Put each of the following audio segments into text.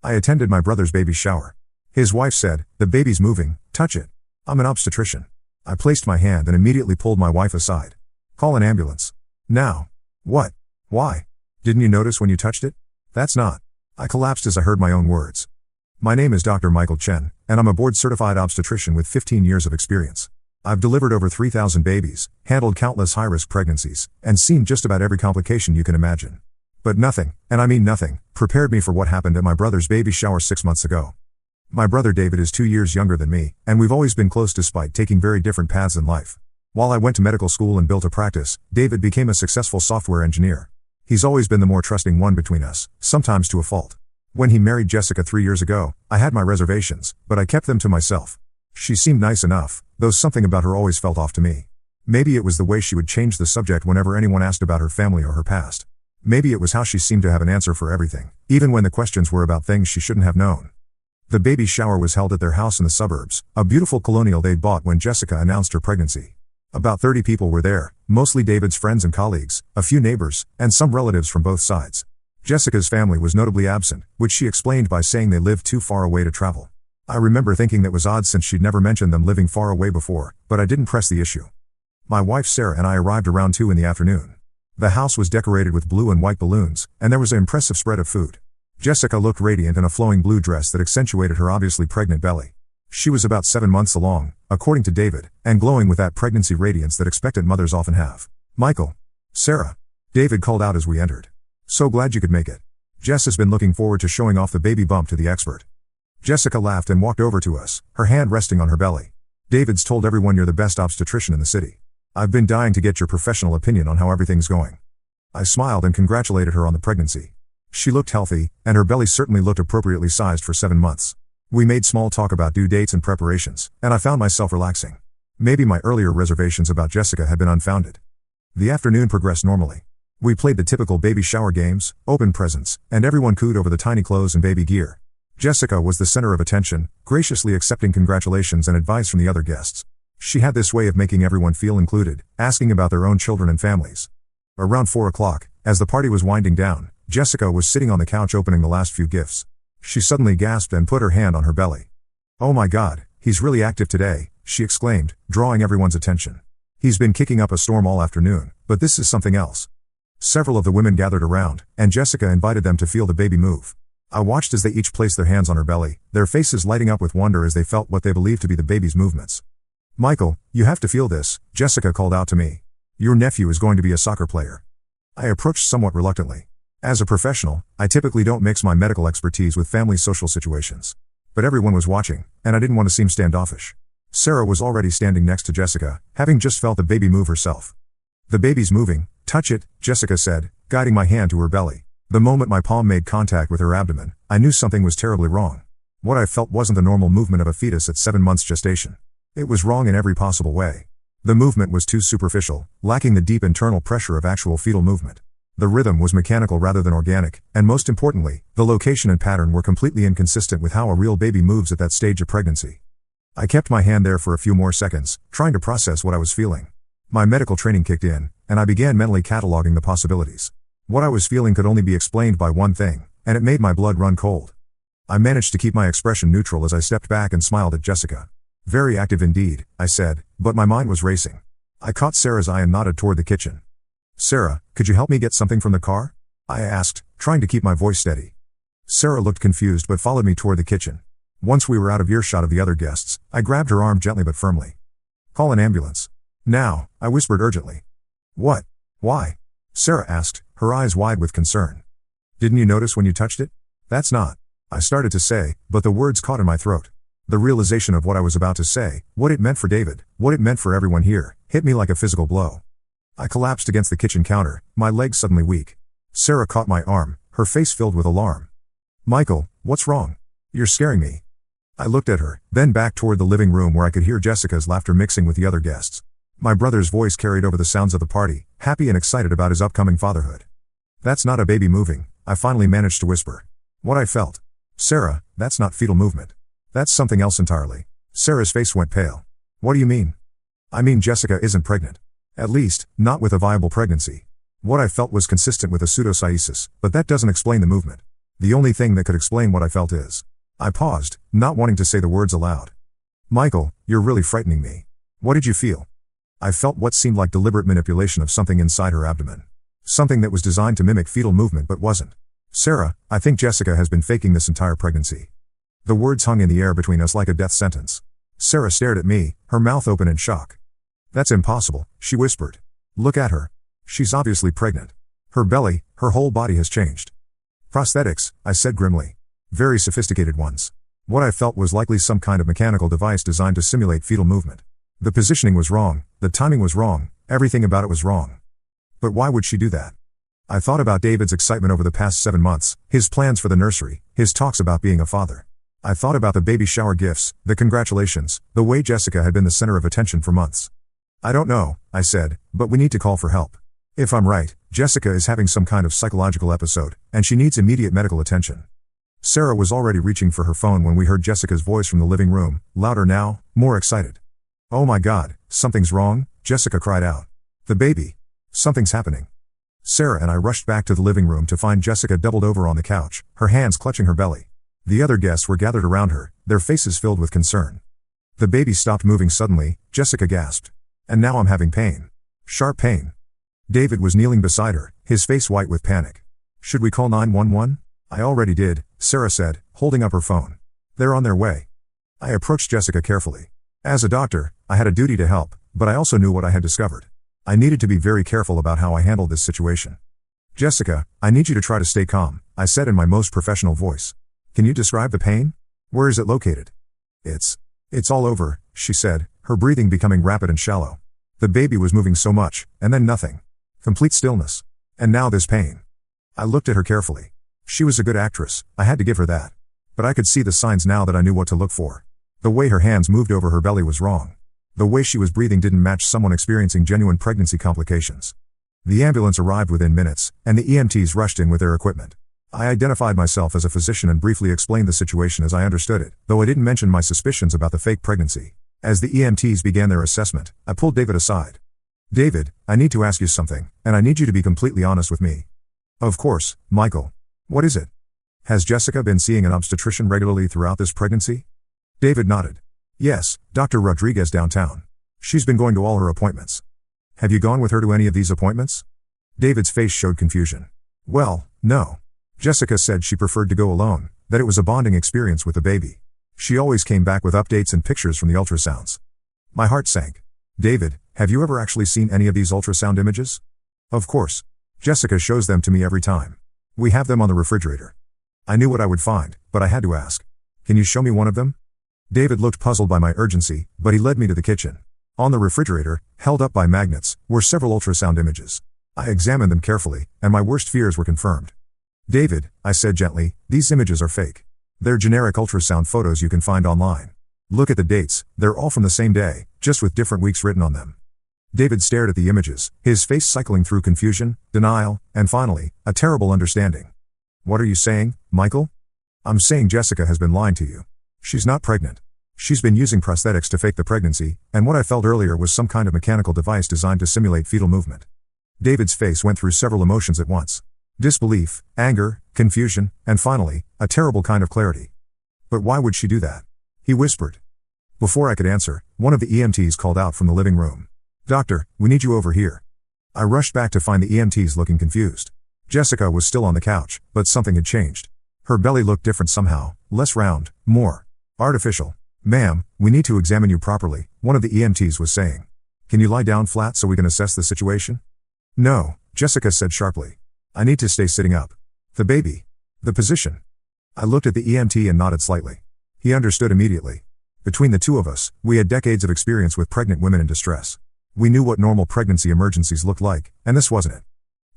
I attended my brother's baby shower. His wife said, "The baby's moving, touch it." I'm an obstetrician. I placed my hand and immediately pulled my wife aside. "Call an ambulance." "Now." "What? Why? Didn't you notice when you touched it?" "That's not." I collapsed as I heard my own words. My name is Dr. Michael Chen, and I'm a board-certified obstetrician with 15 years of experience. I've delivered over 3,000 babies, handled countless high-risk pregnancies, and seen just about every complication you can imagine. But nothing, and I mean nothing, prepared me for what happened at my brother's baby shower 6 months ago. My brother David is 2 years younger than me, and we've always been close despite taking very different paths in life. While I went to medical school and built a practice, David became a successful software engineer. He's always been the more trusting one between us, sometimes to a fault. When he married Jessica 3 years ago, I had my reservations, but I kept them to myself. She seemed nice enough, though something about her always felt off to me. Maybe it was the way she would change the subject whenever anyone asked about her family or her past. Maybe it was how she seemed to have an answer for everything, even when the questions were about things she shouldn't have known. The baby shower was held at their house in the suburbs, a beautiful colonial they'd bought when Jessica announced her pregnancy. About 30 people were there, mostly David's friends and colleagues, a few neighbors, and some relatives from both sides. Jessica's family was notably absent, which she explained by saying they lived too far away to travel. I remember thinking that was odd since she'd never mentioned them living far away before, but I didn't press the issue. My wife Sarah and I arrived around 2 in the afternoon. The house was decorated with blue and white balloons, and there was an impressive spread of food. Jessica looked radiant in a flowing blue dress that accentuated her obviously pregnant belly. She was about 7 months along, according to David, and glowing with that pregnancy radiance that expectant mothers often have. "Michael." "Sarah." David called out as we entered. "So glad you could make it. Jess has been looking forward to showing off the baby bump to the expert." Jessica laughed and walked over to us, her hand resting on her belly. "David's told everyone you're the best obstetrician in the city. I've been dying to get your professional opinion on how everything's going." I smiled and congratulated her on the pregnancy. She looked healthy, and her belly certainly looked appropriately sized for 7 months. We made small talk about due dates and preparations, and I found myself relaxing. Maybe my earlier reservations about Jessica had been unfounded. The afternoon progressed normally. We played the typical baby shower games, opened presents, and everyone cooed over the tiny clothes and baby gear. Jessica was the center of attention, graciously accepting congratulations and advice from the other guests. She had this way of making everyone feel included, asking about their own children and families. Around 4 o'clock, as the party was winding down, Jessica was sitting on the couch opening the last few gifts. She suddenly gasped and put her hand on her belly. "Oh my God, he's really active today," she exclaimed, drawing everyone's attention. "He's been kicking up a storm all afternoon, but this is something else." Several of the women gathered around, and Jessica invited them to feel the baby move. I watched as they each placed their hands on her belly, their faces lighting up with wonder as they felt what they believed to be the baby's movements. "Michael, you have to feel this," Jessica called out to me. "Your nephew is going to be a soccer player." I approached somewhat reluctantly. As a professional, I typically don't mix my medical expertise with family social situations. But everyone was watching, and I didn't want to seem standoffish. Sarah was already standing next to Jessica, having just felt the baby move herself. "The baby's moving, touch it," Jessica said, guiding my hand to her belly. The moment my palm made contact with her abdomen, I knew something was terribly wrong. What I felt wasn't the normal movement of a fetus at 7 months gestation. It was wrong in every possible way. The movement was too superficial, lacking the deep internal pressure of actual fetal movement. The rhythm was mechanical rather than organic, and most importantly, the location and pattern were completely inconsistent with how a real baby moves at that stage of pregnancy. I kept my hand there for a few more seconds, trying to process what I was feeling. My medical training kicked in, and I began mentally cataloging the possibilities. What I was feeling could only be explained by one thing, and it made my blood run cold. I managed to keep my expression neutral as I stepped back and smiled at Jessica. "Very active indeed," I said, but my mind was racing. I caught Sarah's eye and nodded toward the kitchen. "Sarah, could you help me get something from the car?" I asked, trying to keep my voice steady. Sarah looked confused but followed me toward the kitchen. Once we were out of earshot of the other guests, I grabbed her arm gently but firmly. "Call an ambulance." "Now," I whispered urgently. "What? Why?" Sarah asked, her eyes wide with concern. "Didn't you notice when you touched it?" "That's not," I started to say, but the words caught in my throat. The realization of what I was about to say, what it meant for David, what it meant for everyone here, hit me like a physical blow. I collapsed against the kitchen counter, my legs suddenly weak. Sarah caught my arm, her face filled with alarm. "Michael, what's wrong? You're scaring me." I looked at her, then back toward the living room where I could hear Jessica's laughter mixing with the other guests. My brother's voice carried over the sounds of the party, happy and excited about his upcoming fatherhood. "That's not a baby moving," I finally managed to whisper. What I felt. "Sarah, that's not fetal movement. That's something else entirely." Sarah's face went pale. "What do you mean?" "I mean Jessica isn't pregnant. At least, not with a viable pregnancy." What I felt was consistent with a pseudocyesis, but that doesn't explain the movement. The only thing that could explain what I felt is. I paused, not wanting to say the words aloud. Michael, you're really frightening me. What did you feel? I felt what seemed like deliberate manipulation of something inside her abdomen. Something that was designed to mimic fetal movement but wasn't. Sarah, I think Jessica has been faking this entire pregnancy. The words hung in the air between us like a death sentence. Sarah stared at me, her mouth open in shock. That's impossible, she whispered. Look at her. She's obviously pregnant. Her belly, her whole body has changed. Prosthetics, I said grimly. Very sophisticated ones. What I felt was likely some kind of mechanical device designed to simulate fetal movement. The positioning was wrong, the timing was wrong, everything about it was wrong. But why would she do that? I thought about David's excitement over the past 7 months, his plans for the nursery, his talks about being a father. I thought about the baby shower gifts, the congratulations, the way Jessica had been the center of attention for months. I don't know, I said, but we need to call for help. If I'm right, Jessica is having some kind of psychological episode, and she needs immediate medical attention. Sarah was already reaching for her phone when we heard Jessica's voice from the living room, louder now, more excited. Oh my God, something's wrong, Jessica cried out. The baby. Something's happening. Sarah and I rushed back to the living room to find Jessica doubled over on the couch, her hands clutching her belly. The other guests were gathered around her, their faces filled with concern. The baby stopped moving suddenly, Jessica gasped. And now I'm having pain. Sharp pain. David was kneeling beside her, his face white with panic. Should we call 911? I already did, Sarah said, holding up her phone. They're on their way. I approached Jessica carefully. As a doctor, I had a duty to help, but I also knew what I had discovered. I needed to be very careful about how I handled this situation. Jessica, I need you to try to stay calm, I said in my most professional voice. Can you describe the pain? Where is it located? It's all over, she said, her breathing becoming rapid and shallow. The baby was moving so much, and then nothing. Complete stillness. And now this pain. I looked at her carefully. She was a good actress, I had to give her that. But I could see the signs now that I knew what to look for. The way her hands moved over her belly was wrong. The way she was breathing didn't match someone experiencing genuine pregnancy complications. The ambulance arrived within minutes, and the EMTs rushed in with their equipment. I identified myself as a physician and briefly explained the situation as I understood it, though I didn't mention my suspicions about the fake pregnancy. As the EMTs began their assessment, I pulled David aside. David, I need to ask you something, and I need you to be completely honest with me. Of course, Michael. What is it? Has Jessica been seeing an obstetrician regularly throughout this pregnancy? David nodded. Yes, Dr. Rodriguez downtown. She's been going to all her appointments. Have you gone with her to any of these appointments? David's face showed confusion. Well, no. Jessica said she preferred to go alone, that it was a bonding experience with the baby. She always came back with updates and pictures from the ultrasounds. My heart sank. David, have you ever actually seen any of these ultrasound images? Of course. Jessica shows them to me every time. We have them on the refrigerator. I knew what I would find, but I had to ask. Can you show me one of them? David looked puzzled by my urgency, but he led me to the kitchen. On the refrigerator, held up by magnets, were several ultrasound images. I examined them carefully, and my worst fears were confirmed. David, I said gently, these images are fake. They're generic ultrasound photos you can find online. Look at the dates, they're all from the same day, just with different weeks written on them. David stared at the images, his face cycling through confusion, denial, and finally, a terrible understanding. What are you saying, Michael? I'm saying Jessica has been lying to you. She's not pregnant. She's been using prosthetics to fake the pregnancy, and what I felt earlier was some kind of mechanical device designed to simulate fetal movement. David's face went through several emotions at once. Disbelief, anger, confusion, and finally, a terrible kind of clarity. But why would she do that? He whispered. Before I could answer, one of the EMTs called out from the living room. Doctor, we need you over here. I rushed back to find the EMTs looking confused. Jessica was still on the couch, but something had changed. Her belly looked different somehow, less round, more artificial. Ma'am, we need to examine you properly, one of the EMTs was saying. Can you lie down flat so we can assess the situation? No, Jessica said sharply. I need to stay sitting up. The baby. The position. I looked at the EMT and nodded slightly. He understood immediately. Between the two of us, we had decades of experience with pregnant women in distress. We knew what normal pregnancy emergencies looked like, and this wasn't it.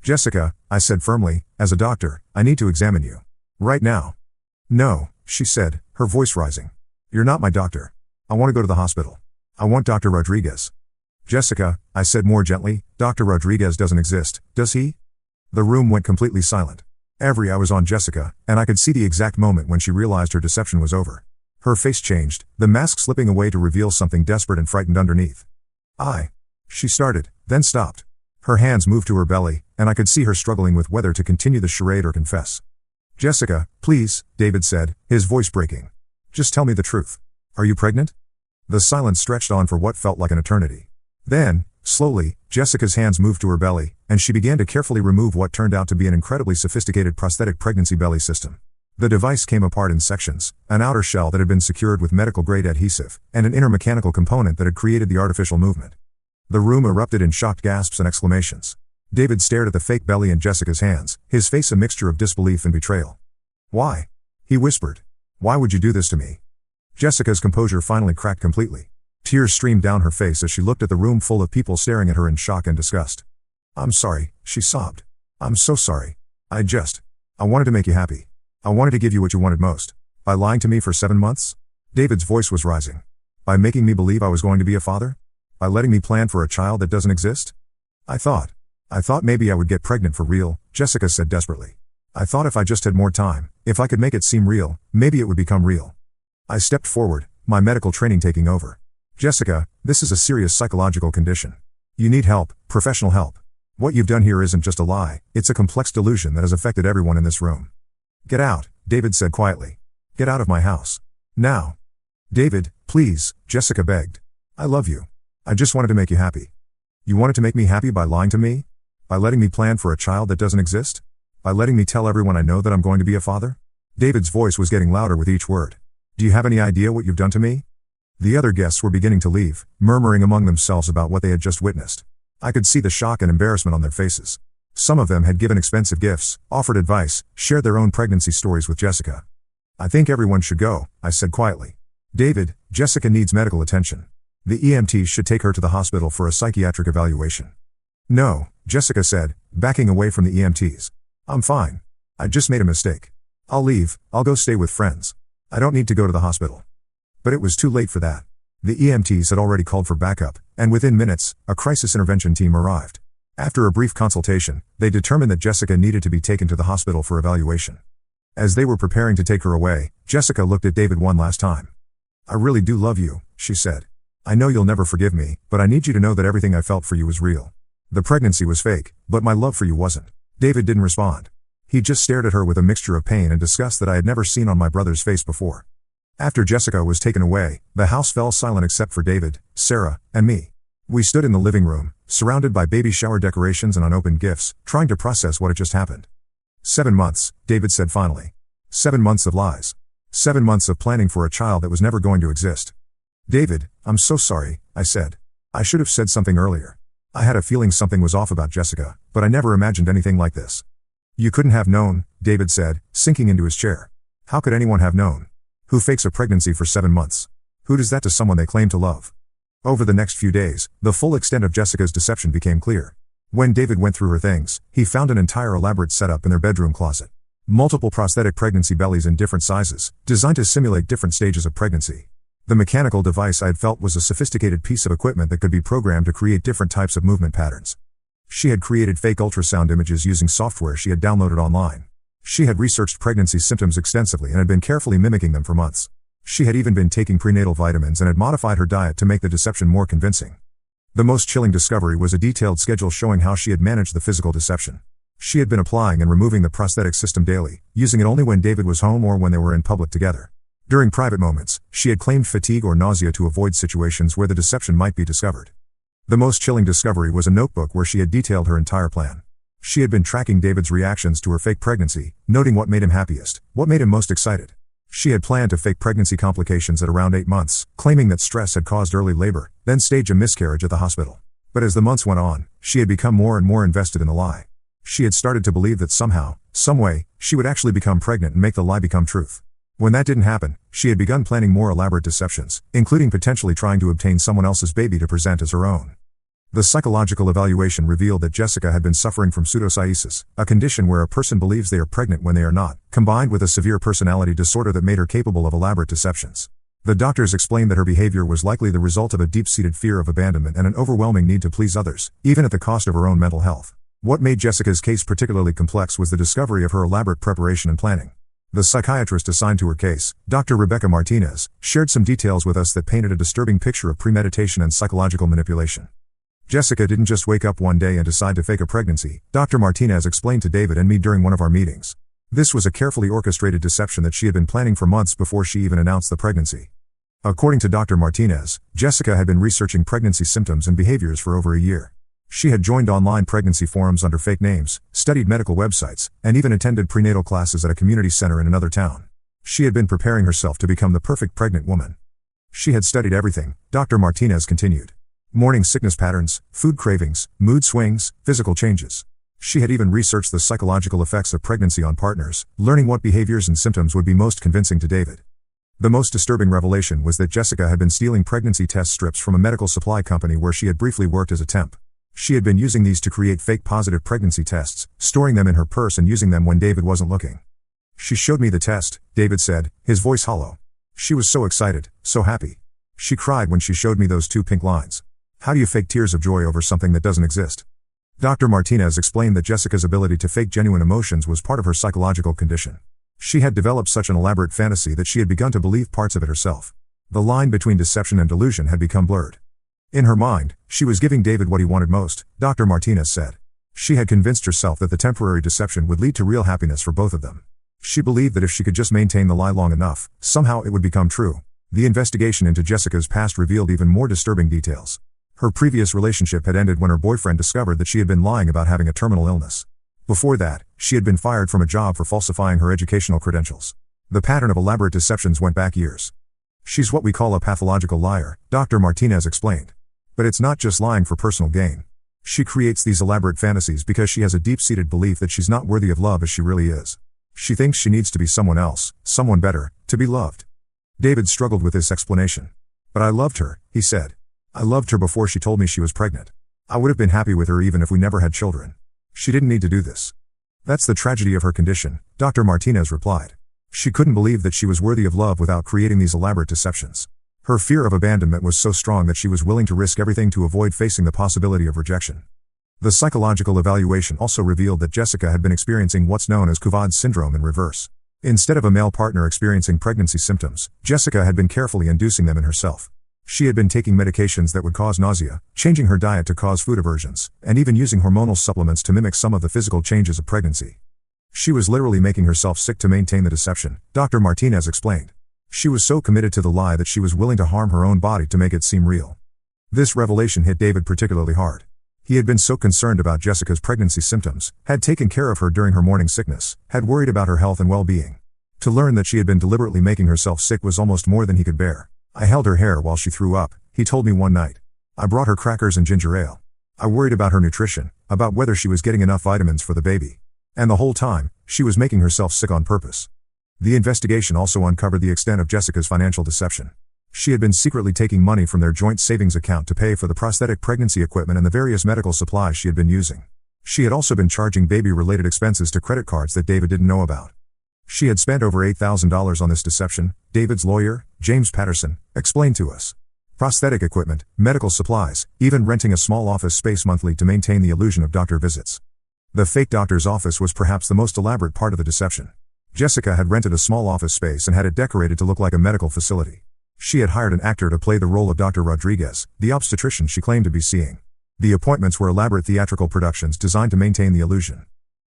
Jessica, I said firmly, as a doctor, I need to examine you. Right now. No, she said, her voice rising. You're not my doctor. I want to go to the hospital. I want Dr. Rodriguez. Jessica, I said more gently, Dr. Rodriguez doesn't exist, does he? The room went completely silent. Every eye was on Jessica, and I could see the exact moment when she realized her deception was over. Her face changed, the mask slipping away to reveal something desperate and frightened underneath. She started, then stopped. Her hands moved to her belly, and I could see her struggling with whether to continue the charade or confess. Jessica, please, David said, his voice breaking. Just tell me the truth. Are you pregnant? The silence stretched on for what felt like an eternity. Then, slowly, Jessica's hands moved to her belly, and she began to carefully remove what turned out to be an incredibly sophisticated prosthetic pregnancy belly system. The device came apart in sections, an outer shell that had been secured with medical-grade adhesive, and an inner mechanical component that had created the artificial movement. The room erupted in shocked gasps and exclamations. David stared at the fake belly in Jessica's hands, his face a mixture of disbelief and betrayal. Why? He whispered. Why would you do this to me? Jessica's composure finally cracked completely. Tears streamed down her face as she looked at the room full of people staring at her in shock and disgust. I'm sorry, she sobbed. I'm so sorry. I wanted to make you happy. I wanted to give you what you wanted most. By lying to me for 7 months? David's voice was rising. By making me believe I was going to be a father? By letting me plan for a child that doesn't exist? I thought maybe I would get pregnant for real, Jessica said desperately. I thought if I just had more time, if I could make it seem real, maybe it would become real. I stepped forward, my medical training taking over. Jessica, this is a serious psychological condition. You need help, professional help. What you've done here isn't just a lie, it's a complex delusion that has affected everyone in this room. Get out, David said quietly. Get out of my house. Now. David, please, Jessica begged. I love you. I just wanted to make you happy. You wanted to make me happy by lying to me? By letting me plan for a child that doesn't exist? By letting me tell everyone I know that I'm going to be a father? David's voice was getting louder with each word. Do you have any idea what you've done to me? The other guests were beginning to leave, murmuring among themselves about what they had just witnessed. I could see the shock and embarrassment on their faces. Some of them had given expensive gifts, offered advice, shared their own pregnancy stories with Jessica. I think everyone should go, I said quietly. David, Jessica needs medical attention. The EMTs should take her to the hospital for a psychiatric evaluation. No, Jessica said, backing away from the EMTs. I'm fine. I just made a mistake. I'll leave, I'll go stay with friends. I don't need to go to the hospital. But it was too late for that. The EMTs had already called for backup, and within minutes, a crisis intervention team arrived. After a brief consultation, they determined that Jessica needed to be taken to the hospital for evaluation. As they were preparing to take her away, Jessica looked at David one last time. I really do love you, she said. I know you'll never forgive me, but I need you to know that everything I felt for you was real. The pregnancy was fake, but my love for you wasn't. David didn't respond. He just stared at her with a mixture of pain and disgust that I had never seen on my brother's face before. After Jessica was taken away, the house fell silent except for David, Sarah, and me. We stood in the living room, surrounded by baby shower decorations and unopened gifts, trying to process what had just happened. 7 months, David said finally. 7 months of lies. 7 months of planning for a child that was never going to exist. David, I'm so sorry, I said. I should have said something earlier. I had a feeling something was off about Jessica, but I never imagined anything like this. You couldn't have known, David said, sinking into his chair. How could anyone have known? Who fakes a pregnancy for 7 months? Who does that to someone they claim to love? Over the next few days, the full extent of Jessica's deception became clear. When David went through her things, he found an entire elaborate setup in their bedroom closet. Multiple prosthetic pregnancy bellies in different sizes, designed to simulate different stages of pregnancy. The mechanical device I had felt was a sophisticated piece of equipment that could be programmed to create different types of movement patterns. She had created fake ultrasound images using software she had downloaded online. She had researched pregnancy symptoms extensively and had been carefully mimicking them for months. She had even been taking prenatal vitamins and had modified her diet to make the deception more convincing. The most chilling discovery was a detailed schedule showing how she had managed the physical deception. She had been applying and removing the prosthetic system daily, using it only when David was home or when they were in public together. During private moments, she had claimed fatigue or nausea to avoid situations where the deception might be discovered. The most chilling discovery was a notebook where she had detailed her entire plan. She had been tracking David's reactions to her fake pregnancy, noting what made him happiest, what made him most excited. She had planned to fake pregnancy complications at around 8 months, claiming that stress had caused early labor, then stage a miscarriage at the hospital. But as the months went on, she had become more and more invested in the lie. She had started to believe that somehow, some way, she would actually become pregnant and make the lie become truth. When that didn't happen, she had begun planning more elaborate deceptions, including potentially trying to obtain someone else's baby to present as her own. The psychological evaluation revealed that Jessica had been suffering from pseudocyesis, a condition where a person believes they are pregnant when they are not, combined with a severe personality disorder that made her capable of elaborate deceptions. The doctors explained that her behavior was likely the result of a deep-seated fear of abandonment and an overwhelming need to please others, even at the cost of her own mental health. What made Jessica's case particularly complex was the discovery of her elaborate preparation and planning. The psychiatrist assigned to her case, Dr. Rebecca Martinez, shared some details with us that painted a disturbing picture of premeditation and psychological manipulation. Jessica didn't just wake up one day and decide to fake a pregnancy, Dr. Martinez explained to David and me during one of our meetings. This was a carefully orchestrated deception that she had been planning for months before she even announced the pregnancy. According to Dr. Martinez, Jessica had been researching pregnancy symptoms and behaviors for over a year. She had joined online pregnancy forums under fake names, studied medical websites, and even attended prenatal classes at a community center in another town. She had been preparing herself to become the perfect pregnant woman. She had studied everything, Dr. Martinez continued. Morning sickness patterns, food cravings, mood swings, physical changes. She had even researched the psychological effects of pregnancy on partners, learning what behaviors and symptoms would be most convincing to David. The most disturbing revelation was that Jessica had been stealing pregnancy test strips from a medical supply company where she had briefly worked as a temp. She had been using these to create fake positive pregnancy tests, storing them in her purse and using them when David wasn't looking. She showed me the test, David said, his voice hollow. She was so excited, so happy. She cried when she showed me those 2 pink lines. How do you fake tears of joy over something that doesn't exist? Dr. Martinez explained that Jessica's ability to fake genuine emotions was part of her psychological condition. She had developed such an elaborate fantasy that she had begun to believe parts of it herself. The line between deception and delusion had become blurred. In her mind, she was giving David what he wanted most, Dr. Martinez said. She had convinced herself that the temporary deception would lead to real happiness for both of them. She believed that if she could just maintain the lie long enough, somehow it would become true. The investigation into Jessica's past revealed even more disturbing details. Her previous relationship had ended when her boyfriend discovered that she had been lying about having a terminal illness. Before that, she had been fired from a job for falsifying her educational credentials. The pattern of elaborate deceptions went back years. She's what we call a pathological liar, Dr. Martinez explained. But it's not just lying for personal gain. She creates these elaborate fantasies because she has a deep-seated belief that she's not worthy of love as she really is. She thinks she needs to be someone else, someone better, to be loved. David struggled with this explanation. But I loved her, he said. I loved her before she told me she was pregnant. I would have been happy with her even if we never had children. She didn't need to do this. That's the tragedy of her condition, Dr. Martinez replied. She couldn't believe that she was worthy of love without creating these elaborate deceptions. Her fear of abandonment was so strong that she was willing to risk everything to avoid facing the possibility of rejection. The psychological evaluation also revealed that Jessica had been experiencing what's known as Kuvad syndrome in reverse. Instead of a male partner experiencing pregnancy symptoms, Jessica had been carefully inducing them in herself. She had been taking medications that would cause nausea, changing her diet to cause food aversions, and even using hormonal supplements to mimic some of the physical changes of pregnancy. She was literally making herself sick to maintain the deception, Dr. Martinez explained. She was so committed to the lie that she was willing to harm her own body to make it seem real. This revelation hit David particularly hard. He had been so concerned about Jessica's pregnancy symptoms, had taken care of her during her morning sickness, had worried about her health and well-being. To learn that she had been deliberately making herself sick was almost more than he could bear. I held her hair while she threw up, he told me one night. I brought her crackers and ginger ale. I worried about her nutrition, about whether she was getting enough vitamins for the baby. And the whole time, she was making herself sick on purpose. The investigation also uncovered the extent of Jessica's financial deception. She had been secretly taking money from their joint savings account to pay for the prosthetic pregnancy equipment and the various medical supplies she had been using. She had also been charging baby-related expenses to credit cards that David didn't know about. She had spent over $8,000 on this deception, David's lawyer, James Patterson, explained to us. Prosthetic equipment, medical supplies, even renting a small office space monthly to maintain the illusion of doctor visits. The fake doctor's office was perhaps the most elaborate part of the deception. Jessica had rented a small office space and had it decorated to look like a medical facility. She had hired an actor to play the role of Dr. Rodriguez, the obstetrician she claimed to be seeing. The appointments were elaborate theatrical productions designed to maintain the illusion.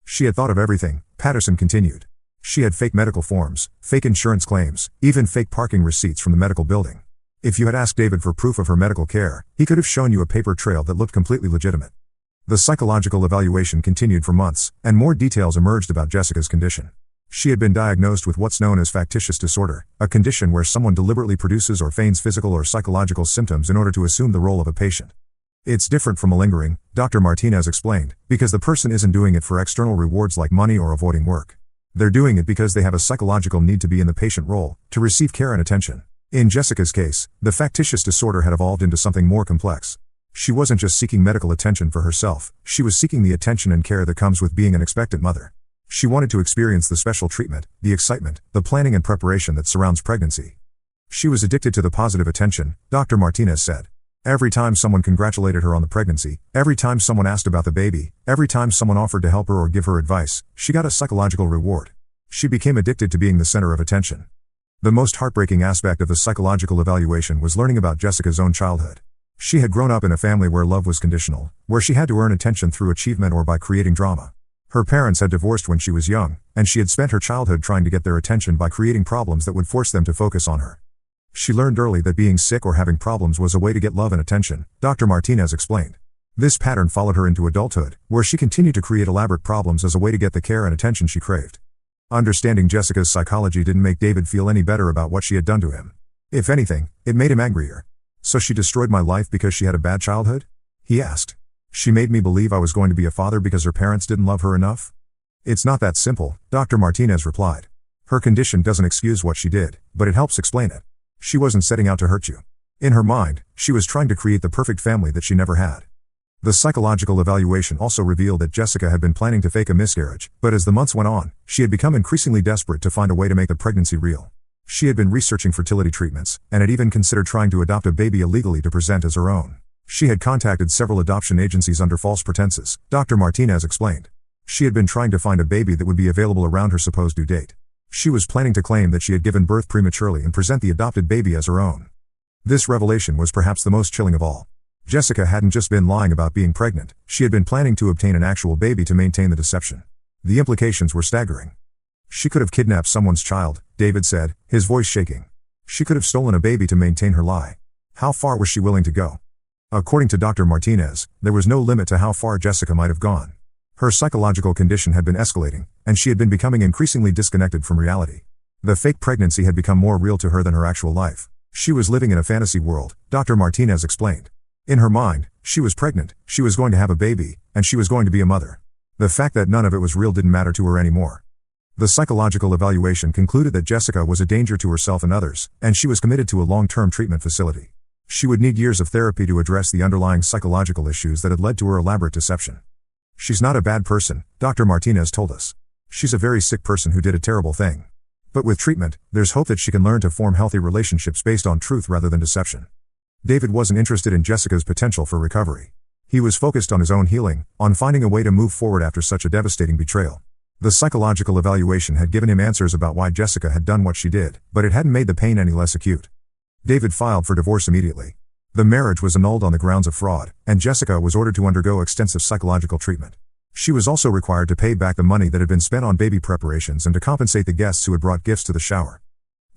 She had thought of everything, Patterson continued. She had fake medical forms, fake insurance claims, even fake parking receipts from the medical building. If you had asked David for proof of her medical care, he could have shown you a paper trail that looked completely legitimate. The psychological evaluation continued for months, and more details emerged about Jessica's condition. She had been diagnosed with what's known as factitious disorder, a condition where someone deliberately produces or feigns physical or psychological symptoms in order to assume the role of a patient. It's different from malingering, Dr. Martinez explained, because the person isn't doing it for external rewards like money or avoiding work. They're doing it because they have a psychological need to be in the patient role, to receive care and attention. In Jessica's case, the factitious disorder had evolved into something more complex. She wasn't just seeking medical attention for herself, she was seeking the attention and care that comes with being an expectant mother. She wanted to experience the special treatment, the excitement, the planning and preparation that surrounds pregnancy. She was addicted to the positive attention, Dr. Martinez said. Every time someone congratulated her on the pregnancy, every time someone asked about the baby, every time someone offered to help her or give her advice, she got a psychological reward. She became addicted to being the center of attention. The most heartbreaking aspect of the psychological evaluation was learning about Jessica's own childhood. She had grown up in a family where love was conditional, where she had to earn attention through achievement or by creating drama. Her parents had divorced when she was young, and she had spent her childhood trying to get their attention by creating problems that would force them to focus on her. She learned early that being sick or having problems was a way to get love and attention, Dr. Martinez explained. This pattern followed her into adulthood, where she continued to create elaborate problems as a way to get the care and attention she craved. Understanding Jessica's psychology didn't make David feel any better about what she had done to him. If anything, it made him angrier. "So she destroyed my life because she had a bad childhood?" he asked. "She made me believe I was going to be a father because her parents didn't love her enough?" "It's not that simple," Dr. Martinez replied. "Her condition doesn't excuse what she did, but it helps explain it. She wasn't setting out to hurt you. In her mind, she was trying to create the perfect family that she never had." The psychological evaluation also revealed that Jessica had been planning to fake a miscarriage, but as the months went on, she had become increasingly desperate to find a way to make the pregnancy real. She had been researching fertility treatments, and had even considered trying to adopt a baby illegally to present as her own. She had contacted several adoption agencies under false pretenses, Dr. Martinez explained. She had been trying to find a baby that would be available around her supposed due date. She was planning to claim that she had given birth prematurely and present the adopted baby as her own. This revelation was perhaps the most chilling of all. Jessica hadn't just been lying about being pregnant, she had been planning to obtain an actual baby to maintain the deception. The implications were staggering. "She could have kidnapped someone's child," David said, his voice shaking. "She could have stolen a baby to maintain her lie. How far was she willing to go?" According to Dr. Martinez, there was no limit to how far Jessica might have gone. Her psychological condition had been escalating, and she had been becoming increasingly disconnected from reality. The fake pregnancy had become more real to her than her actual life. She was living in a fantasy world, Dr. Martinez explained. In her mind, she was pregnant, she was going to have a baby, and she was going to be a mother. The fact that none of it was real didn't matter to her anymore. The psychological evaluation concluded that Jessica was a danger to herself and others, and she was committed to a long-term treatment facility. She would need years of therapy to address the underlying psychological issues that had led to her elaborate deception. "She's not a bad person," Dr. Martinez told us. "She's a very sick person who did a terrible thing. But with treatment, there's hope that she can learn to form healthy relationships based on truth rather than deception." David wasn't interested in Jessica's potential for recovery. He was focused on his own healing, on finding a way to move forward after such a devastating betrayal. The psychological evaluation had given him answers about why Jessica had done what she did, but it hadn't made the pain any less acute. David filed for divorce immediately. The marriage was annulled on the grounds of fraud, and Jessica was ordered to undergo extensive psychological treatment. She was also required to pay back the money that had been spent on baby preparations and to compensate the guests who had brought gifts to the shower.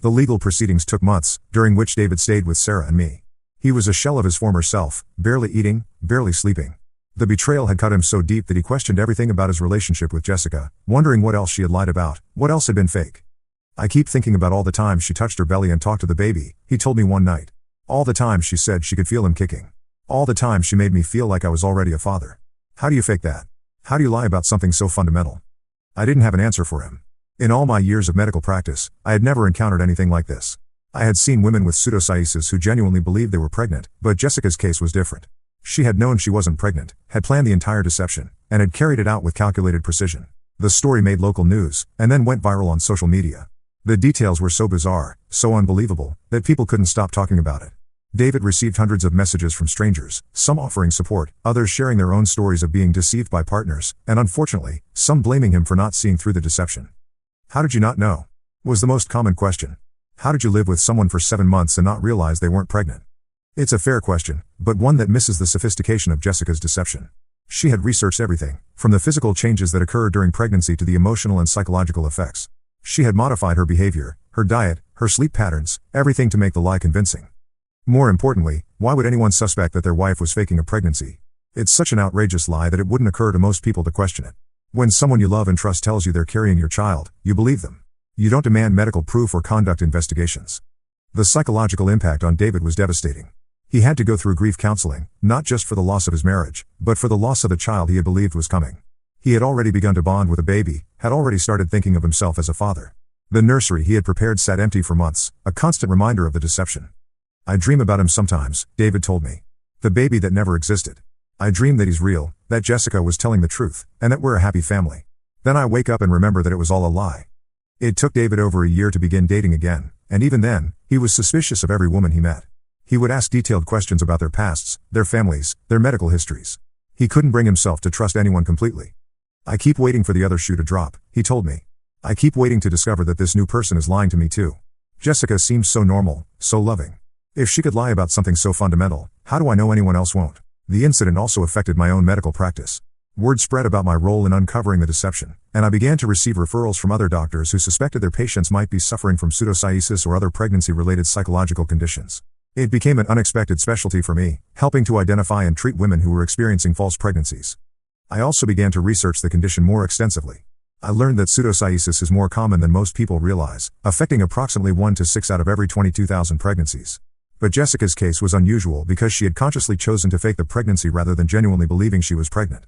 The legal proceedings took months, during which David stayed with Sarah and me. He was a shell of his former self, barely eating, barely sleeping. The betrayal had cut him so deep that he questioned everything about his relationship with Jessica, wondering what else she had lied about, what else had been fake. "I keep thinking about all the times she touched her belly and talked to the baby," he told me one night. "All the times she said she could feel him kicking. All the times she made me feel like I was already a father. How do you fake that? How do you lie about something so fundamental?" I didn't have an answer for him. In all my years of medical practice, I had never encountered anything like this. I had seen women with pseudocyesis who genuinely believed they were pregnant, but Jessica's case was different. She had known she wasn't pregnant, had planned the entire deception, and had carried it out with calculated precision. The story made local news, and then went viral on social media. The details were so bizarre, so unbelievable, that people couldn't stop talking about it. David received hundreds of messages from strangers, some offering support, others sharing their own stories of being deceived by partners, and unfortunately, some blaming him for not seeing through the deception. "How did you not know?" was the most common question. How did you live with someone for 7 months and not realize they weren't pregnant? It's a fair question, but one that misses the sophistication of Jessica's deception. She had researched everything, from the physical changes that occur during pregnancy to the emotional and psychological effects. She had modified her behavior, her diet, her sleep patterns, everything to make the lie convincing. More importantly, why would anyone suspect that their wife was faking a pregnancy? It's such an outrageous lie that it wouldn't occur to most people to question it. When someone you love and trust tells you they're carrying your child, you believe them. You don't demand medical proof or conduct investigations. The psychological impact on David was devastating. He had to go through grief counseling, not just for the loss of his marriage, but for the loss of the child he had believed was coming. He had already begun to bond with a baby, had already started thinking of himself as a father. The nursery he had prepared sat empty for months, a constant reminder of the deception. "I dream about him sometimes," David told me. "The baby that never existed. I dream that he's real, that Jessica was telling the truth, and that we're a happy family. Then I wake up and remember that it was all a lie." It took David over a year to begin dating again, and even then, he was suspicious of every woman he met. He would ask detailed questions about their pasts, their families, their medical histories. He couldn't bring himself to trust anyone completely. "I keep waiting for the other shoe to drop," he told me. "I keep waiting to discover that this new person is lying to me too. Jessica seems so normal, so loving. If she could lie about something so fundamental, how do I know anyone else won't?" The incident also affected my own medical practice. Word spread about my role in uncovering the deception, and I began to receive referrals from other doctors who suspected their patients might be suffering from pseudocyesis or other pregnancy-related psychological conditions. It became an unexpected specialty for me, helping to identify and treat women who were experiencing false pregnancies. I also began to research the condition more extensively. I learned that pseudocyesis is more common than most people realize, affecting approximately 1 to 6 out of every 22,000 pregnancies. But Jessica's case was unusual because she had consciously chosen to fake the pregnancy rather than genuinely believing she was pregnant.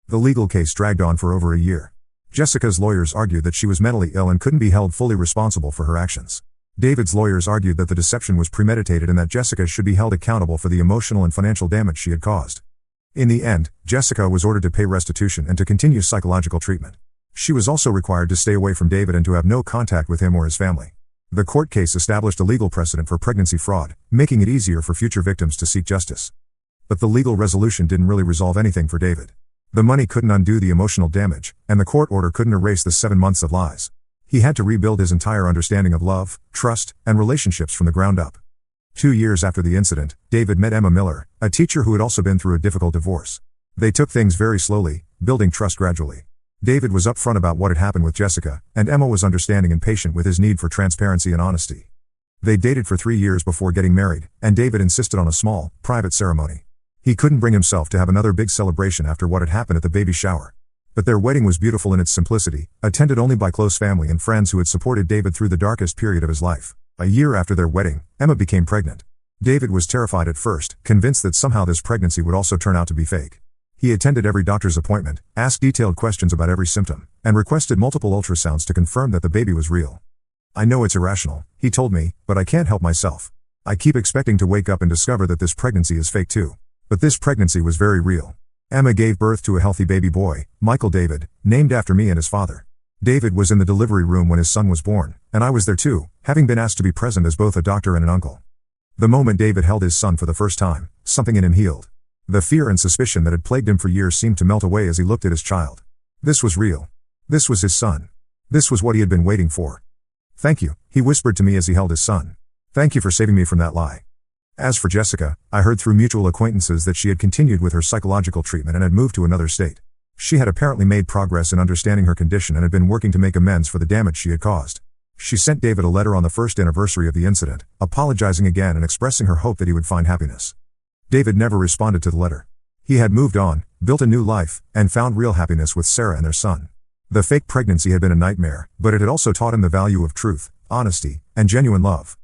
The legal case dragged on for over a year. Jessica's lawyers argued that she was mentally ill and couldn't be held fully responsible for her actions. David's lawyers argued that the deception was premeditated and that Jessica should be held accountable for the emotional and financial damage she had caused. In the end, Jessica was ordered to pay restitution and to continue psychological treatment. She was also required to stay away from David and to have no contact with him or his family. The court case established a legal precedent for pregnancy fraud, making it easier for future victims to seek justice. But the legal resolution didn't really resolve anything for David. The money couldn't undo the emotional damage, and the court order couldn't erase the 7 months of lies. He had to rebuild his entire understanding of love, trust, and relationships from the ground up. 2 years after the incident, David met Emma Miller, a teacher who had also been through a difficult divorce. They took things very slowly, building trust gradually. David was upfront about what had happened with Jessica, and Emma was understanding and patient with his need for transparency and honesty. They dated for 3 years before getting married, and David insisted on a small, private ceremony. He couldn't bring himself to have another big celebration after what had happened at the baby shower. But their wedding was beautiful in its simplicity, attended only by close family and friends who had supported David through the darkest period of his life. A year after their wedding, Emma became pregnant. David was terrified at first, convinced that somehow this pregnancy would also turn out to be fake. He attended every doctor's appointment, asked detailed questions about every symptom, and requested multiple ultrasounds to confirm that the baby was real. "I know it's irrational," he told me, "but I can't help myself. I keep expecting to wake up and discover that this pregnancy is fake too." But this pregnancy was very real. Emma gave birth to a healthy baby boy, Michael David, named after me and his father. David was in the delivery room when his son was born, and I was there too, having been asked to be present as both a doctor and an uncle. The moment David held his son for the first time, something in him healed. The fear and suspicion that had plagued him for years seemed to melt away as he looked at his child. This was real. This was his son. This was what he had been waiting for. "Thank you," he whispered to me as he held his son. "Thank you for saving me from that lie." As for Jessica, I heard through mutual acquaintances that she had continued with her psychological treatment and had moved to another state. She had apparently made progress in understanding her condition and had been working to make amends for the damage she had caused. She sent David a letter on the first anniversary of the incident, apologizing again and expressing her hope that he would find happiness. David never responded to the letter. He had moved on, built a new life, and found real happiness with Sarah and their son. The fake pregnancy had been a nightmare, but it had also taught him the value of truth, honesty, and genuine love.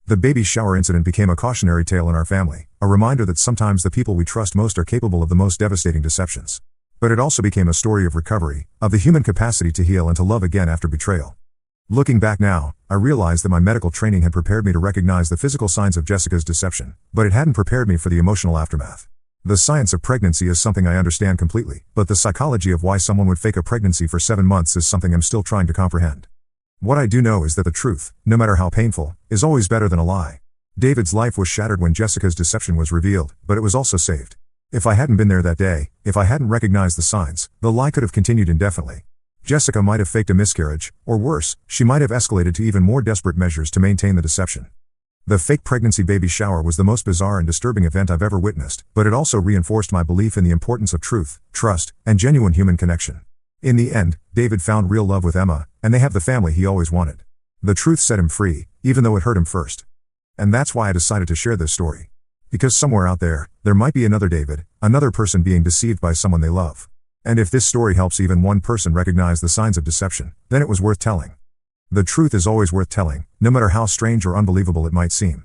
The baby shower incident became a cautionary tale in our family, a reminder that sometimes the people we trust most are capable of the most devastating deceptions. But it also became a story of recovery, of the human capacity to heal and to love again after betrayal. Looking back now, I realized that my medical training had prepared me to recognize the physical signs of Jessica's deception, but it hadn't prepared me for the emotional aftermath. The science of pregnancy is something I understand completely, but the psychology of why someone would fake a pregnancy for 7 months is something I'm still trying to comprehend. What I do know is that the truth, no matter how painful, is always better than a lie. David's life was shattered when Jessica's deception was revealed, but it was also saved. If I hadn't been there that day, if I hadn't recognized the signs, the lie could have continued indefinitely. Jessica might have faked a miscarriage, or worse, she might have escalated to even more desperate measures to maintain the deception. The fake pregnancy baby shower was the most bizarre and disturbing event I've ever witnessed, but it also reinforced my belief in the importance of truth, trust, and genuine human connection. In the end, David found real love with Emma, and they have the family he always wanted. The truth set him free, even though it hurt him first. And that's why I decided to share this story. Because somewhere out there, there might be another David, another person being deceived by someone they love. And if this story helps even one person recognize the signs of deception, then it was worth telling. The truth is always worth telling, no matter how strange or unbelievable it might seem.